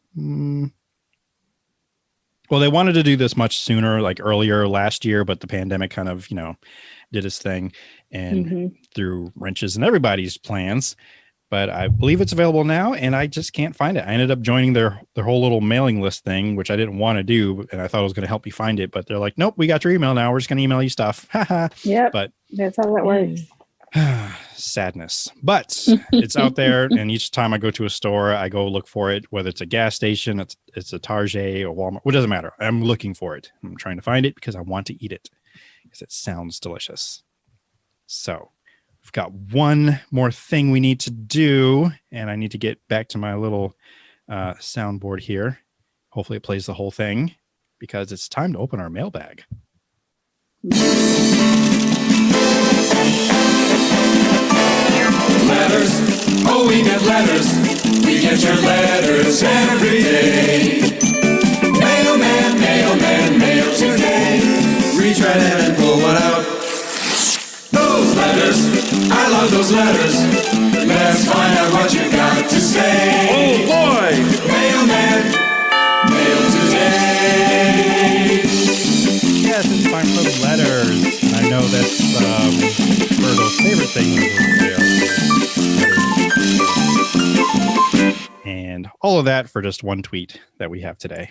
Well, they wanted to do this much sooner, like earlier last year, but the pandemic kind of, did its thing and threw wrenches in everybody's plans. but I believe it's available now, and I just can't find it. I ended up joining their whole little mailing list thing, which I didn't want to do, and I thought it was going to help me find it, but they're like, nope, we got your email now. We're just going to email you stuff. Yep. But that's how that works. sadness. But it's out there, and each time I go to a store, I go look for it, whether it's a gas station, it's a Target or Walmart. It doesn't matter. I'm looking for it. I'm trying to find it because I want to eat it because it sounds delicious. So we've got one more thing we need to do, and I need to get back to my little soundboard here. Hopefully it plays the whole thing because it's time to open our mailbag. Letters, oh, we get letters. We get your letters every day. Mailman, mailman, mail today. Reach right in and pull one out. Those letters, I love those letters. Let's find out what you got to say. Oh boy! Mailman, mail today. Yes, it's time for letters. And I know that's Berto's favorite thing. And all of that for just one tweet that we have today.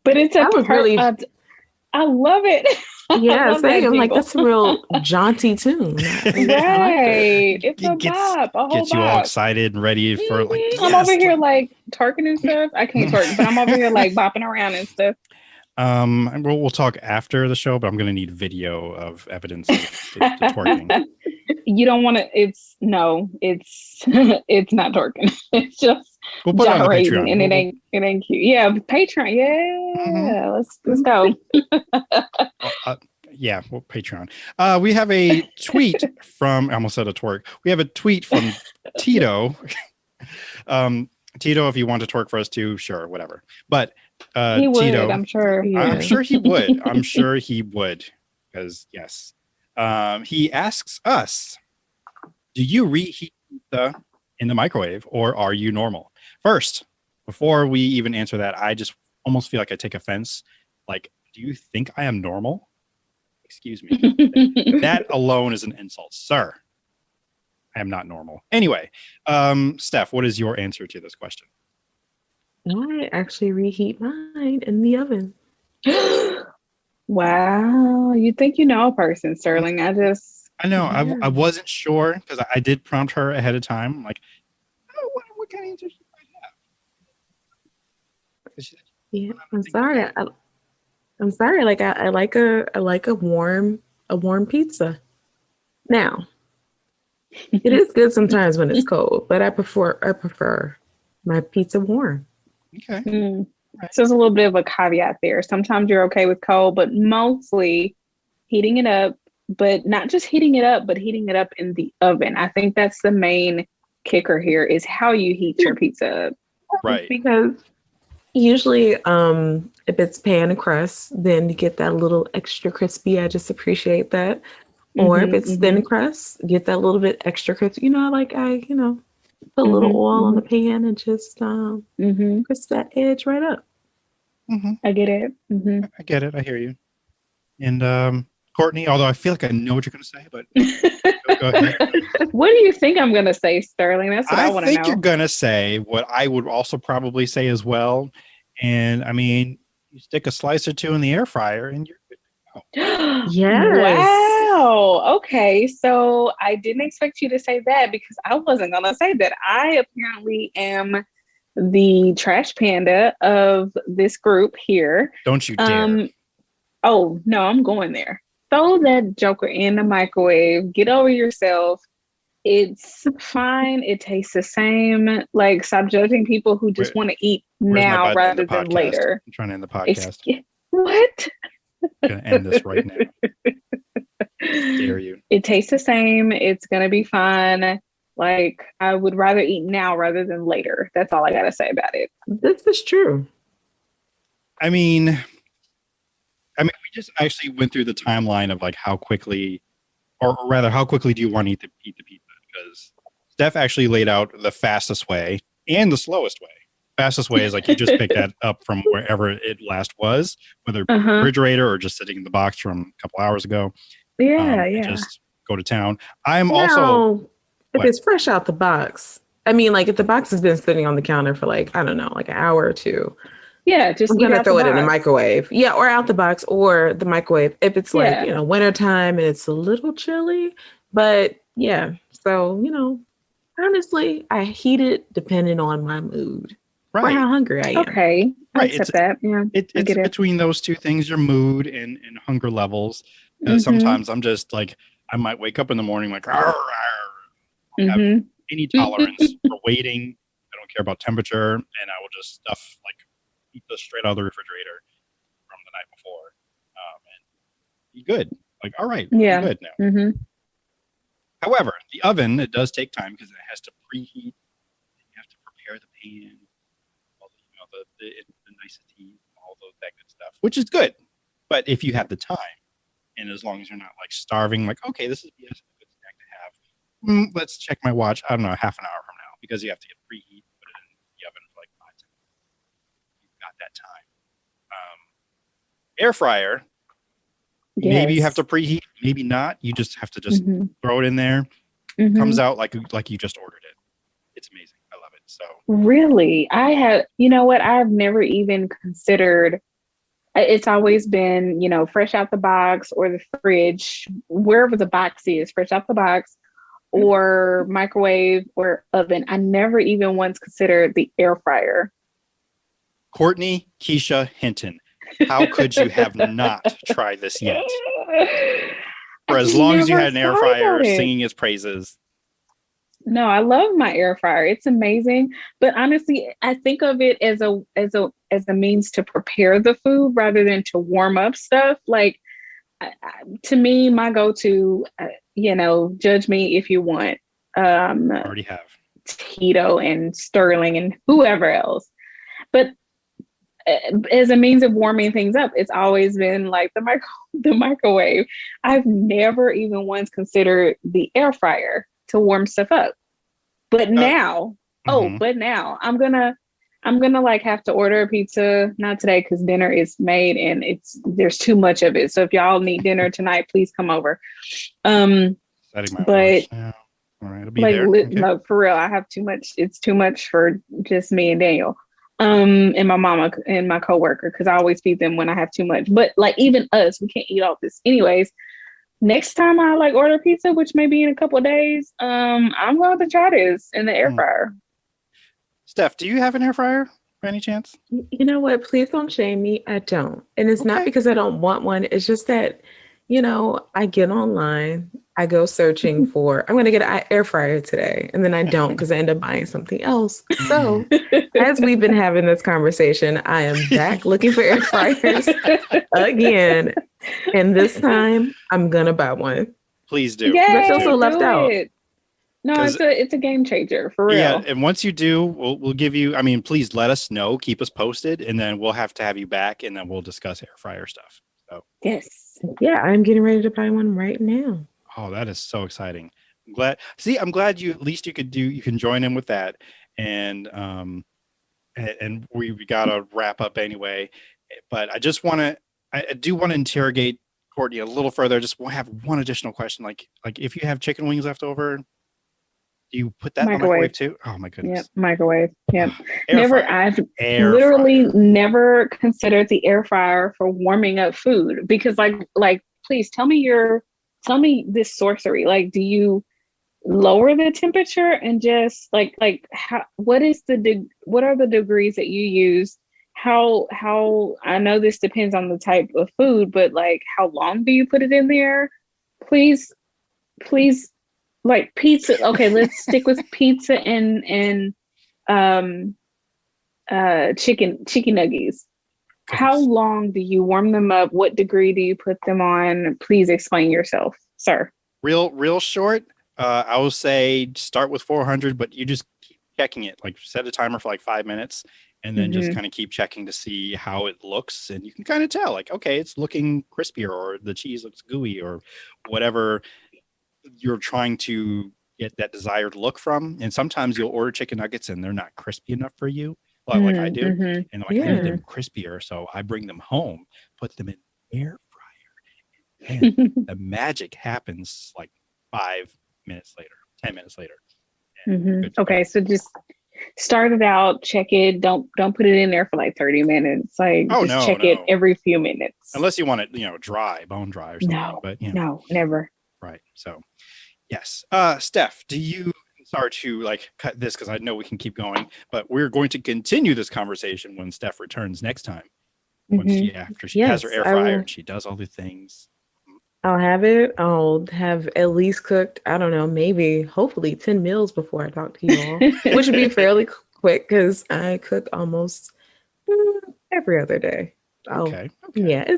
But it's I love it. Yeah, love saying that I'm like, jingle. that's a real jaunty tune. Right. It's a bop. A whole Gets you all bop. excited and ready for like. I'm yes, over here like twerking and stuff. I can't twerk, but I'm over here like bopping around and stuff. We'll talk after the show, but I'm going to need video of evidence of the twerking. You don't want to. It's it's not twerking. It's just We'll put it on the gyrating, Patreon. and it ain't cute. Yeah, Patreon. Yeah, let's go. Yeah, well, Patreon. We have a tweet from. I almost said a twerk. We have a tweet from Tito. Tito, if you want to twerk for us too, sure, whatever. But He would, Tito, I'm sure. I'm sure he would. I'm sure he would, because yes, he asks us, "Do you reheat pizza in the microwave, or are you normal?" First, before we even answer that, I just almost feel like I take offense. Like, do you think I am normal? Excuse me. That alone is an insult, sir. I am not normal. Anyway, Steph, what is your answer to this question? I actually reheat mine in the oven. Wow, you think you know a person, Sterling. I know. Yeah. I wasn't sure because I did prompt her ahead of time. I'm like, oh, what kind of answer she might have? She said, Yeah, I'm sorry. I'm sorry. Like I like a warm pizza. Now, it is good sometimes when it's cold, but I prefer my pizza warm. okay. So there's a little bit of a caveat there. Sometimes you're okay with cold, but mostly heating it up, but not just heating it up, but heating it up in the oven. I think that's the main kicker here is how you heat your pizza up. Right. Because usually if it's pan crust, then you get that little extra crispy. I just appreciate that. Or if it's thin crust, get that little bit extra crispy. Put a little oil on the pan and just crisp that edge right up. I get it. I get it. I hear you. And Kortney, although I feel like I know what you're going to say, but go ahead. What do you think I'm going to say, Sterling? That's what I want to think know. you're going to say what I would also probably say as well. And I mean, you stick a slice or two in the air fryer and you're good to go. Yes. Wow. Okay. So I didn't expect you to say that because I wasn't going to say that. I apparently am the trash panda of this group here. Don't you dare. Oh, no, I'm going there. Throw that joker in the microwave. Get over yourself. It's fine. It tastes the same. Like, stop judging people who just want to eat Where's my now button to end rather the than podcast? later. I'm trying to end the podcast. What? I'm going to end this right now. Dare you. It tastes the same. It's going to be fine. Like, I would rather eat now rather than later. That's all I got to say about it. This is true. I mean, we just actually went through the timeline of like how quickly, or rather, how quickly do you want to eat the pizza? Because Steph actually laid out the fastest way and the slowest way. Fastest way is like you just pick that up from wherever it last was, whether refrigerator or just sitting in the box from a couple hours ago. Yeah, And just go to town. I'm also. If What? it's fresh out the box, I mean, like if the box has been sitting on the counter for like, I don't know, like an hour or two, Yeah, just I'm eat gonna out the throw it in the box. microwave. Yeah, or out the box or the microwave if it's like, Yeah. wintertime and it's a little chilly. But yeah, so honestly, I heat it depending on my mood or Right. how hungry I am. Okay. I Right. It's accept that. Yeah. I it's get it. between those two things, your mood and hunger levels. Mm-hmm. Sometimes I'm just like, I might wake up in the morning like, "Arr, arr." I don't have Mm-hmm. any tolerance for waiting. I don't care about temperature, and I will just stuff like pizza straight out of the refrigerator from the night before, and be good. Like, all right, I'm Yeah. good now. Mm-hmm. However, the oven, it does take time because it has to preheat. You have to prepare the pan, all the niceties, all that good stuff, which is good. But if you have the time, and as long as you're not like starving, like, okay, this is a good snack to have. Let's check my watch. I don't know, half an hour from now, because you have to get preheat, put it in the oven for like 5 minutes. You've got that time. Air fryer. Yes. Maybe you have to preheat, maybe not. You just have to throw it in there. Mm-hmm. Comes out like you just ordered it. It's amazing. I love it. So Really, I have. You know what? I've never even considered. It's always been, fresh out the box or the fridge, wherever the box is, fresh out the box, or microwave or oven. I never even once considered the air fryer. Kortney, Keisha, Hinton. How could you have not tried this yet? For as long as you had an air fryer singing its praises. No, I love my air fryer. It's amazing. But honestly, I think of it as a means to prepare the food rather than to warm up stuff. Like, to me, my go-to, judge me if you want. Already have. Tito and Sterling and whoever else. But as a means of warming things up, it's always been like the microwave. I've never even once considered the air fryer to warm stuff up. But now, but now I'm gonna like have to order a pizza, not today because dinner is made and there's too much of it. So if y'all need dinner tonight, please come over. Setting my but yeah. All right, I'll be like there. Okay. no, for real, I have too much. It's too much for just me and Daniel. And my mama and my coworker, because I always feed them when I have too much. But like even us, we can't eat all this anyways. Next time I like order pizza, which may be in a couple of days, I'm going to try this in the air fryer. Steph, do you have an air fryer by any chance? You know what? Please don't shame me. I don't. And it's not because I don't want one. It's just that, I get online, I go searching for, I'm going to get an air fryer today. And then I don't because I end up buying something else. So as we've been having this conversation, I am back looking for air fryers again. And this time I'm going to buy one. Please do. Yay, I feel so left out. No, it's a game changer for real. Yeah, and once you do, we'll give you. I mean, please let us know, keep us posted, and then we'll have to have you back, and then we'll discuss air fryer stuff. So yes, yeah, I'm getting ready to buy one right now. Oh, that is so exciting! I'm glad you at least you can join in with that, and we gotta wrap up anyway. But I do want to interrogate Kortney a little further. Just have one additional question, like if you have chicken wings left over. Do you put that in the microwave too? Oh my goodness. Yep, microwave. Yep. I've literally never considered the air fryer for warming up food because like please tell me this sorcery. Like, do you lower the temperature and just like what are the degrees that you use? How I know this depends on the type of food, but like how long do you put it in there? Please like pizza. Okay, let's stick with pizza and chicken nuggies. How long do you warm them up? What degree do you put them on? Please explain yourself, sir. Real short. I will say start with 400, but you just keep checking it. Like set a timer for like 5 minutes, and then just kind of keep checking to see how it looks, and you can kind of tell, like, okay, it's looking crispier, or the cheese looks gooey, or whatever you're trying to get that desired look from. And sometimes you'll order chicken nuggets and they're not crispy enough for you, like I do. And like I need them crispier, so I bring them home, put them in air fryer, and the magic happens like 5 minutes later, 10 minutes later. Good. Okay, so just start it out, check it. Don't put it in there for like 30 minutes. Like check it every few minutes. Unless you want it, dry, bone dry or something. No, but no, never. Right. So, yes. Steph, sorry to cut this because I know we can keep going, but we're going to continue this conversation when Steph returns next time. After she has her air fryer and she does all the things. I'll have it. I'll have at least cooked, I don't know, maybe, hopefully 10 meals before I talk to you all, which would be fairly quick because I cook almost every other day. Okay. Yeah,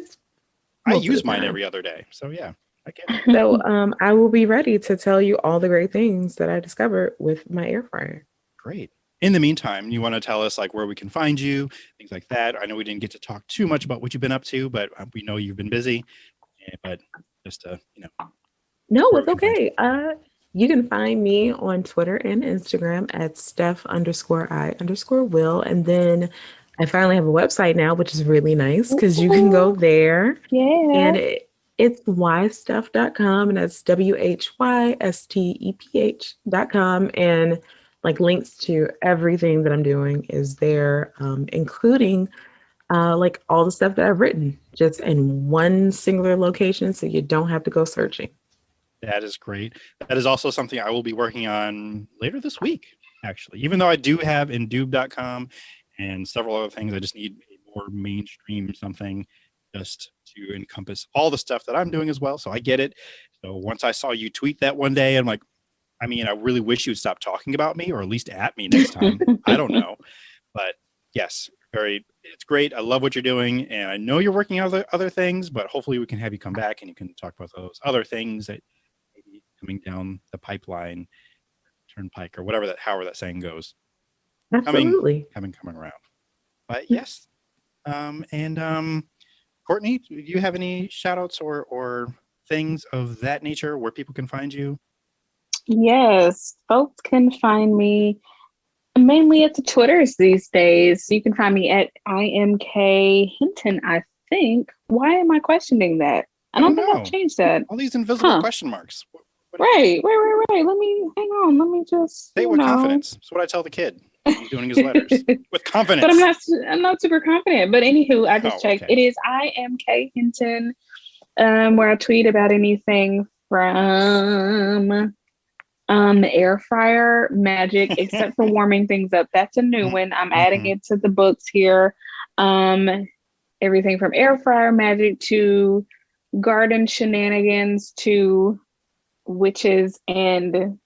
I use mine every other day. So, yeah, I get it. So I will be ready to tell you all the great things that I discovered with my air fryer. Great. In the meantime, you want to tell us where we can find you, things like that. I know we didn't get to talk too much about what you've been up to, but we know you've been busy. But just to, No, it's okay. You can find me on Twitter and Instagram at Steph_I_Will. And then I finally have a website now, which is really nice because you can go there. Yeah. And it's whystuff.com, and that's WHYSTEPH.com. And links to everything that I'm doing is there, including all the stuff that I've written just in one singular location, so you don't have to go searching. That is great. That is also something I will be working on later this week, actually. Even though I do have indube.com and several other things, I just need a more mainstream something just to encompass all the stuff that I'm doing as well. So I get it. So once I saw you tweet that one day, I'm like, I really wish you'd stop talking about me, or at least at me next time. I don't know. But yes, it's great. I love what you're doing. And I know you're working on other things, but hopefully we can have you come back and you can talk about those other things that maybe coming down the pipeline, turnpike, or however that saying goes. Absolutely. Coming around. But yes. Kortney, do you have any shout outs or things of that nature where people can find you? Yes, folks can find me mainly at the Twitters these days. You can find me at IMK Hinton, I think. Why am I questioning that? I don't think I've changed that. All these invisible question marks. Right. Let me hang on. Let me just say with confidence. That's what I tell the kid. He's doing his letters with confidence. But I'm not super confident. But anywho, I just checked. Okay. It is IMK Hinton, where I tweet about anything from the air fryer magic, except for warming things up. That's a new one. I'm adding it to the books here. Everything from air fryer magic to garden shenanigans to witches and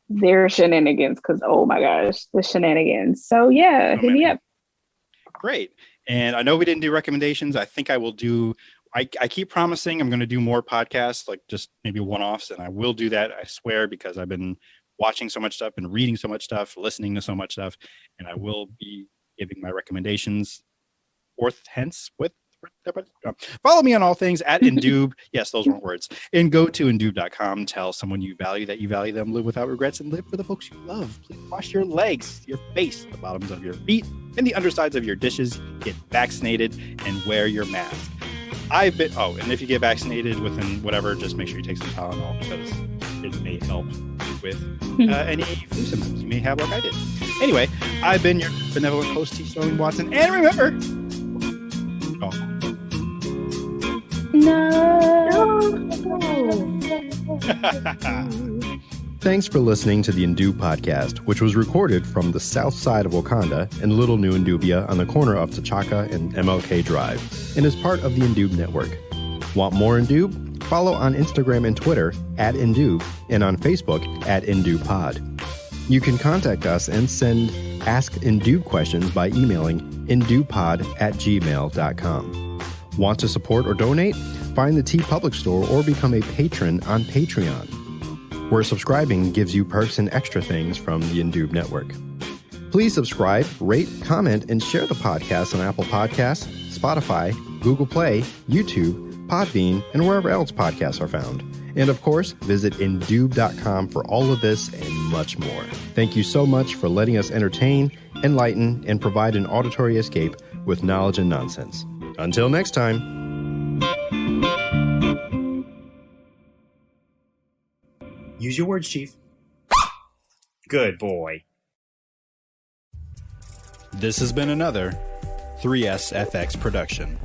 their shenanigans, because oh my gosh, the shenanigans. So yeah, hit me up. Great. And I know we didn't do recommendations. I think I will do. I keep promising I'm going to do more podcasts, just maybe one-offs, and I will do that, I swear, because I've been watching so much stuff and reading so much stuff, listening to so much stuff, and I will be giving my recommendations follow me on all things at Indube. Yes, those weren't words. And go to Indube.com. Tell someone you value that you value them. Live without regrets and live for the folks you love. Please wash your legs, your face, the bottoms of your feet, and the undersides of your dishes. Get vaccinated and wear your mask. And if you get vaccinated within whatever, just make sure you take some Tylenol because it may help with any flu symptoms you may have like I did. Anyway, I've been your benevolent host, T. Sterling Watson. And remember... Thanks for listening to the Indube podcast, which was recorded from the south side of Wakanda in Little New Indubia on the corner of T'Chaka and MLK Drive, and is part of the Indube network. Want more Indube? Follow on Instagram and Twitter at Indube, and on Facebook at IndubePod. You can contact us and send Ask Indube questions by emailing indubepod@gmail.com. Want to support or donate? Find the T Public Store or become a patron on Patreon, where subscribing gives you perks and extra things from the Indube network. Please subscribe, rate, comment, and share the podcast on Apple Podcasts, Spotify, Google Play, YouTube, Podbean, and wherever else podcasts are found. And of course, visit Indube.com for all of this and much more. Thank you so much for letting us entertain, enlighten, and provide an auditory escape with knowledge and nonsense. Until next time. Use your words, Chief. Good boy. This has been another 3SFX production.